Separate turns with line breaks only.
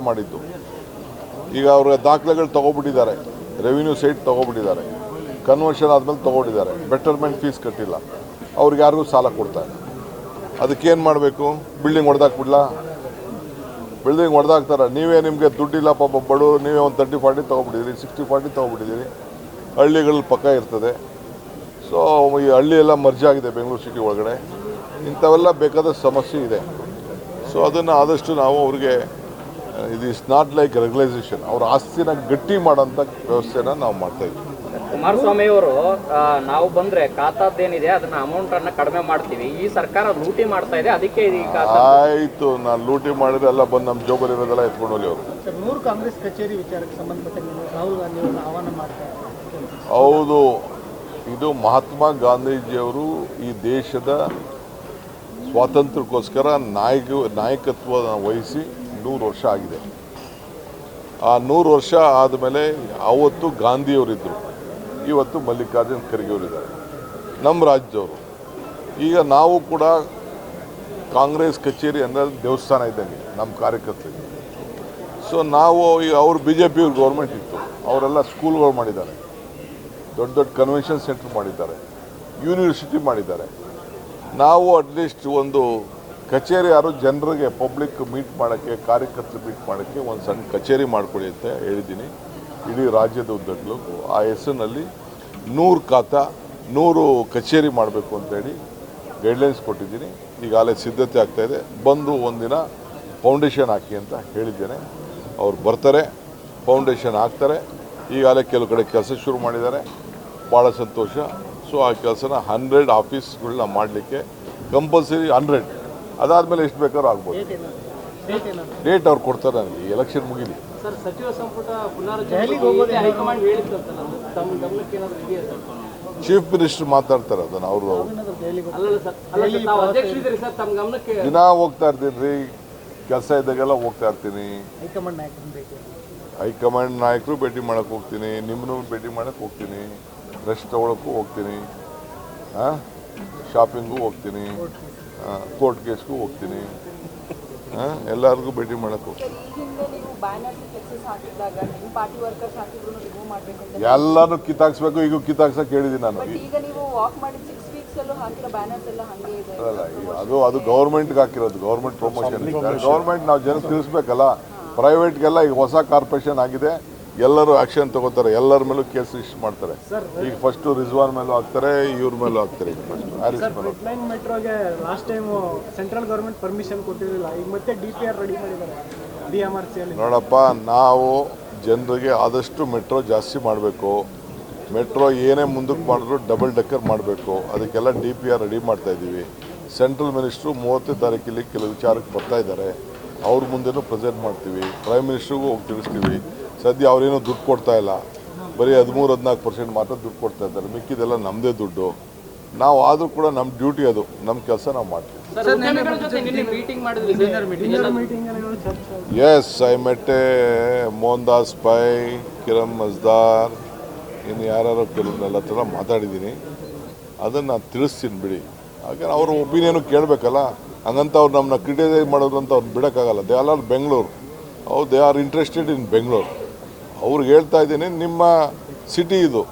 ಮಾಡಿದ್ದು ಈಗ ಅವರ ದಾಖಲೆಗಳು ತಗೊಬಿಟ್ಟಿದ್ದಾರೆ, ರೆವಿನ್ಯೂ ಸೈಟ್ ತಗೊಬಿಟ್ಟಿದ್ದಾರೆ, ಕನ್ವರ್ಷನ್ ಆದಮೇಲೆ ತಗೊಂಡಿದ್ದಾರೆ, ಬೆಟರ್ಮೆಂಟ್ ಫೀಸ್ ಕಟ್ಟಿಲ್ಲ, ಅವ್ರಿಗೆ ಯಾರಿಗೂ ಸಾಲ ಕೊಡ್ತಾರೆ. ಅದಕ್ಕೇನು ಮಾಡಬೇಕು? ಬಿಲ್ಡಿಂಗ್ ಹೊಡೆದಾಕ್ಬಿಡ್ಲಾ? ಬಿಲ್ಡಿಂಗ್ ಹೊಡೆದಾಕ್ತಾರೆ. ನೀವೇ ನಿಮಗೆ ದುಡ್ಡಿಲ್ಲ ಪಾಪ ಬಡವರು, ನೀವೇ ಒಂದು 30-40 ತೊಗೊಬಿಟ್ಟಿದ್ದೀರಿ, 60-40 ತೊಗೊಬಿಟ್ಟಿದ್ದೀರಿ. ಹಳ್ಳಿಗಳಲ್ಲಿ ಪಕ್ಕ ಇರ್ತದೆ. ಸೊ ಈ ಹಳ್ಳಿ ಎಲ್ಲ ಮರ್ಜ್ ಆಗಿದೆ ಬೆಂಗಳೂರು ಸಿಟಿ ಒಳಗಡೆ. ಇಂಥವೆಲ್ಲ ಬೇಕಾದ ಸಮಸ್ಯೆ ಇದೆ. ಸೊ ಅದನ್ನು ಆದಷ್ಟು ನಾವು ಅವ್ರಿಗೆ ಇದು ಇಸ್ ನಾಟ್ ಲೈಕ್ ರೆಗ್ಯುಲೈಸೇಷನ್, ಅವ್ರ ಆಸ್ತಿನ ಗಟ್ಟಿ ಮಾಡೋಂಥ ವ್ಯವಸ್ಥೆನ ನಾವು ಮಾಡ್ತಾಯಿದ್ವಿ.
ಕುಮಾರಸ್ವಾಮಿ ಅವರು ನಾವು ಬಂದ್ರೆ ಖಾತಾದ್ದೇನಿದೆ ಅದನ್ನ ಅಮೌಂಟ್ ಅನ್ನ ಕಡಿಮೆ ಮಾಡ್ತೀವಿ, ಈ ಸರ್ಕಾರ ಲೂಟಿ ಮಾಡ್ತಾ ಇದೆ, ಅದಕ್ಕೆ
ಆಯಿತು. ನಾನು ಲೂಟಿ ಮಾಡಿದ್ರೆ ಎಲ್ಲ ಬಂದು ನಮ್ಮ ಜೋಬಲ್ಲಿ ಇರೋದೆಲ್ಲ ಎತ್ಕೊಂಡು ಹೋಗಿ ಅವರು.
3 ಕಾಂಗ್ರೆಸ್ ಕಚೇರಿ ವಿಚಾರಕ್ಕೆ ಸಂಬಂಧಪಟ್ಟಂಗೆ ರಾಹುಲ್ ಗಾಂಧಿ ಅವರನ್ನು ಆಹ್ವಾನ ಮಾಡ್ತಾರೆ.
ಹೌದು, ಇದು ಮಹಾತ್ಮ ಗಾಂಧೀಜಿಯವರು ಈ ದೇಶದ ಸ್ವಾತಂತ್ರ್ಯಕ್ಕೋಸ್ಕರ ನಾಯಕತ್ವ ವಹಿಸಿ 100 ವರ್ಷ ಆಗಿದೆ. ಆ 100 ವರ್ಷ ಆದಮೇಲೆ ಅವತ್ತು ಗಾಂಧಿಯವರಿದ್ದರು, ಇವತ್ತು ಮಲ್ಲಿಕಾರ್ಜುನ್ ಖರ್ಗೆ ಅವರಿದ್ದಾರೆ, ನಮ್ಮ ರಾಜ್ಯದವರು. ಈಗ ನಾವು ಕೂಡ ಕಾಂಗ್ರೆಸ್ ಕಚೇರಿ ಅಂದರೆ ದೇವಸ್ಥಾನ ಇದ್ದಂಗೆ ನಮ್ಮ ಕಾರ್ಯಕರ್ತರಿಗೆ. ಸೊ ನಾವು ಈಗ ಅವರು BJP ಗೌರ್ಮೆಂಟ್ ಇತ್ತು, ಅವರೆಲ್ಲ ಸ್ಕೂಲ್ಗಳು ಮಾಡಿದ್ದಾರೆ, ದೊಡ್ಡ ದೊಡ್ಡ ಕನ್ವೆನ್ಷನ್ ಸೆಂಟರ್ ಮಾಡಿದ್ದಾರೆ, ಯೂನಿವರ್ಸಿಟಿ ಮಾಡಿದ್ದಾರೆ. ನಾವು ಅಟ್ಲೀಸ್ಟ್ ಒಂದು ಕಚೇರಿ ಯಾರು ಜನರಿಗೆ ಪಬ್ಲಿಕ್ ಮೀಟ್ ಮಾಡೋಕ್ಕೆ, ಕಾರ್ಯಕರ್ತರು ಮೀಟ್ ಮಾಡೋಕ್ಕೆ ಒಂದು ಸಣ್ಣ ಕಚೇರಿ ಮಾಡಿಕೊಡಿ ಅಂತ ಹೇಳಿದ್ದೀನಿ ಇಡೀ ರಾಜ್ಯದ ಉದ್ದಕ್ಕೂ. ಆ ಹೆಸರಿನಲ್ಲಿ 100 ಖಾತಾ 100 ಕಚೇರಿ ಮಾಡಬೇಕು ಅಂತೇಳಿ ಗೈಡ್ಲೈನ್ಸ್ ಕೊಟ್ಟಿದ್ದೀನಿ. ಈಗಾಗಲೇ ಸಿದ್ಧತೆ ಆಗ್ತಾಯಿದೆ. ಬಂದು ಒಂದಿನ ಫೌಂಡೇಶನ್ ಹಾಕಿ ಅಂತ ಹೇಳಿದ್ದೇನೆ. ಅವ್ರು ಬರ್ತಾರೆ, ಫೌಂಡೇಶನ್ ಹಾಕ್ತಾರೆ. ಈಗಾಗಲೇ ಕೆಲವು ಕಡೆ ಕೆಲಸ ಶುರು ಮಾಡಿದ್ದಾರೆ, ಭಾಳ ಸಂತೋಷ. ಸೊ ಆ ಕೆಲಸನ 100 ಆಫೀಸ್ಗಳನ್ನ ಮಾಡಲಿಕ್ಕೆ ಕಂಪಲ್ಸರಿ 100. ಅದಾದಮೇಲೆ ಎಷ್ಟು ಬೇಕಾದ್ರೂ ಆಗ್ಬೋದು. ಡೇಟ್ ಅವ್ರು ಕೊಡ್ತಾರೆ ನನಗೆ, ಎಲೆಕ್ಷನ್ ಮುಗಿಲಿ.
ಸರ್, ಸಚಿವ ಸಂಪುಟ
ಚೀಫ್ ಮಿನಿಸ್ಟರ್ ಮಾತಾಡ್ತಾರೆ, ಅದನ್ನು ಅವರು ದಿನ ಹೋಗ್ತಾ ಇರ್ತೀನಿ ರೀ, ಕೆಲಸ ಇದ್ದಾಗೆಲ್ಲ ಹೋಗ್ತಾ ಇರ್ತೀನಿ. ಹೈಕಮಾಂಡ್ ನಾಯಕರು ಭೇಟಿ ಮಾಡೋಕ್ಕೆ ಹೋಗ್ತೀನಿ, ನಿಮ್ಮನ್ನು ಭೇಟಿ ಮಾಡೋಕ್ಕೆ ಹೋಗ್ತೀನಿ, ರೆಸ್ಟ್ ತೊಗೊಳಕ್ಕೂ ಹೋಗ್ತೀನಿ, ಶಾಪಿಂಗೂ ಹೋಗ್ತೀನಿ, ಕೋರ್ಟ್ ಕೇಸ್ಗೂ ಹೋಗ್ತೀನಿ, ಎಲ್ಲರಿಗೂ ಭೇಟಿ ಮಾಡೋಕ್ಕೆ ಹೋಗ್ತೀನಿ. ಎಲ್ಲನೂ ಕಿತ್ತಾಕ್ಸ್ಬೇಕು. ಈಗ ಕಿತ್ತಾಕ್ಸಕ್ಕೆ ಹೇಳಿದ್ದೀನಿ ನಾನು. ಅದು ಗೌರ್ಮೆಂಟ್ಗೆ ಹಾಕಿರೋದು, ಗೌರ್ಮೆಂಟ್ ಪ್ರಮೋಷನ್. ಗೌರ್ಮೆಂಟ್ ನಾವು ಜನಕ್ಕೆ ತಿಳಿಸ್ಬೇಕಲ್ಲ. ಪ್ರೈವೇಟ್ಗೆಲ್ಲ ಈಗ ಹೊಸ ಕಾರ್ಪೊರೇಷನ್ ಆಗಿದೆ, ಎಲ್ಲರೂ ಆಕ್ಷನ್ ತಗೋತಾರೆ, ಎಲ್ಲರ ಮೇಲೂ ಕೇಸ್ ರಿಜಿಸ್ಟರ್ ಮಾಡ್ತಾರೆ. ಈಗ ಫಸ್ಟು ರಿಜ್ವಾನ್ ಮೇಲೂ ಹಾಕ್ತಾರೆ, ಇವ್ರ ಮೇಲೂ ಹಾಕ್ತಾರೆ. ಈಗ ಫಸ್ಟ್ ಹ್ಯಾರಿಸ್ ಮೇಲೂ.
ಮೆಟ್ರೋಗೆ last time central government permission ಕೊಟ್ಟಿರಲಿಲ್ಲ, ಈಗ ಮತ್ತೆ DPR ರೆಡಿ ಮಾಡಿದ್ದಾರೆ DMRCಯಲ್ಲಿ.
ನೋಡಪ್ಪ, ನಾವು ಜನರಿಗೆ ಆದಷ್ಟು ಮೆಟ್ರೋ ಜಾಸ್ತಿ ಮಾಡಬೇಕು. ಮೆಟ್ರೋ ಏನೇ ಮುಂದಕ್ಕೆ ಮಾಡಿದ್ರು ಡಬಲ್ ಡೆಕ್ಕರ್ ಮಾಡಬೇಕು. ಅದಕ್ಕೆಲ್ಲ DPR ರೆಡಿ ಮಾಡ್ತಾಯಿದ್ದೀವಿ. ಸೆಂಟ್ರಲ್ ಮಿನಿಸ್ಟ್ರು 30ನೇ ತಾರೀಕಿಲ್ಲಿ ಕೆಲವು ವಿಚಾರಕ್ಕೆ ಬರ್ತಾ ಇದ್ದಾರೆ, ಅವ್ರ ಮುಂದೆನೂ ಪ್ರೆಸೆಂಟ್ ಮಾಡ್ತೀವಿ. ಪ್ರೈಮ್ ಮಿನಿಸ್ಟ್ರಿಗೂ ಹೋಗಿ ತಿಳಿಸ್ತೀವಿ. ಸದ್ಯ ಅವರೇನೂ ದುಡ್ಡು ಕೊಡ್ತಾ ಇಲ್ಲ, ಬರೀ 13-14% ಮಾತ್ರ ದುಡ್ಡು ಕೊಡ್ತಾ ಇದ್ದಾರೆ, ಮಿಕ್ಕಿದೆಲ್ಲ ನಮ್ಮದೇ ದುಡ್ಡು. ನಾವು ಆದರೂ ಕೂಡ ನಮ್ಮ ಡ್ಯೂಟಿ, ಅದು ನಮ್ಮ ಕೆಲಸ ನಾವು ಮಾಡ್ತೀವಿ. Yes, I met Mohan Das Pai, Kiran Mazumdar, ಇನ್ನು ಯಾರು ಕೆಲವ್ರನ್ನೆಲ್ಲ ಹತ್ರ ಮಾತಾಡಿದ್ದೀನಿ. ಅದನ್ನು ನಾನು ತಿಳಿಸ್ತೀನಿ ಬಿಡಿ. ಹಾಗೆ ಅವ್ರ ಒಪಿನಿಯನು ಕೇಳಬೇಕಲ್ಲ. ಹಂಗಂತ ಅವ್ರು ನಮ್ಮನ್ನ ಕ್ರಿಟಿಸೈಸ್ ಮಾಡೋದು ಅಂತ ಅವ್ರು ಬಿಡೋಕ್ಕಾಗಲ್ಲ. They are Bengaluru, they are interested in Bengaluru. ಅವ್ರಿಗೆ ಹೇಳ್ತಾ ಇದ್ದೀನಿ, ನಿಮ್ಮ ಸಿಟಿ ಇದು,